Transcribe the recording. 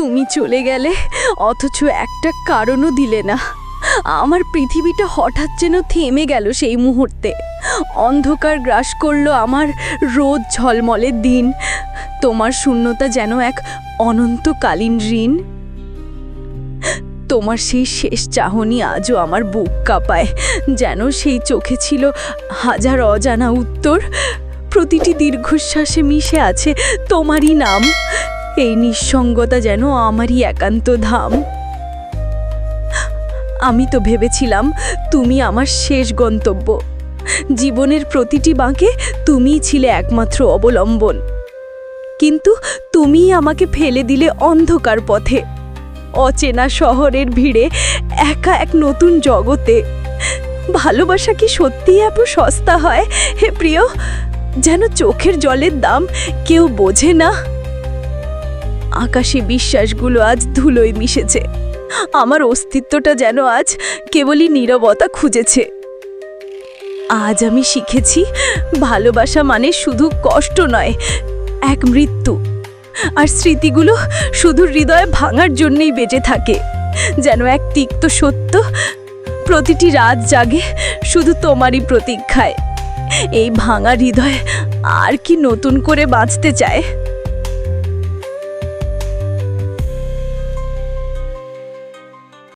তুমি চলে গেলে অথচ একটা কারণও দিলে না। আমার পৃথিবীটা হঠাৎ যেন থেমে গেল সেই মুহূর্তে। অন্ধকার গ্রাস করলো আমার রোদ ঝলমলের দিন। তোমার শূন্যতা যেন এক অনন্তকালীন ঋণ। তোমার সেই শেষ চাহনি আজও আমার বুক কাঁপায়, যেন সেই চোখে ছিল হাজার অজানা উত্তর। প্রতিটি দীর্ঘশ্বাসে মিশে আছে তোমারই নাম। এই নিঃসঙ্গতা যেন আমারই একান্ত ধাম। আমি তো ভেবেছিলাম তুমি আমার শেষ গন্তব্য। জীবনের প্রতিটি বাঁকে তুমিই ছিলে একমাত্র অবলম্বন। কিন্তু তুমিই আমাকে ফেলে দিলে অন্ধকার পথে, অচেনা শহরের ভিড়ে, একা এক নতুন জগতে। ভালোবাসা কি সত্যিই এত সস্তা হয় হে প্রিয়, যেন চোখের জলের দাম কেউ বোঝে না? আকাশে বিশ্বাসগুলো আজ ধুলোয় মিশেছে। আমার অস্তিত্বটা যেন আজ কেবলই নীরবতা খুঁজেছে। আজ আমি শিখেছি ভালোবাসা মানে শুধু কষ্ট নয়, এক মৃত্যু। আর স্মৃতিগুলো শুধু হৃদয়ে ভাঙার জন্যই বেঁচে থাকে, যেন এক তিক্ত সত্য প্রতিটি রাত জাগে শুধু তোমারই প্রতীক্ষায়। এই ভাঙা হৃদয় আর কি নতুন করে বাঁচতে চায়?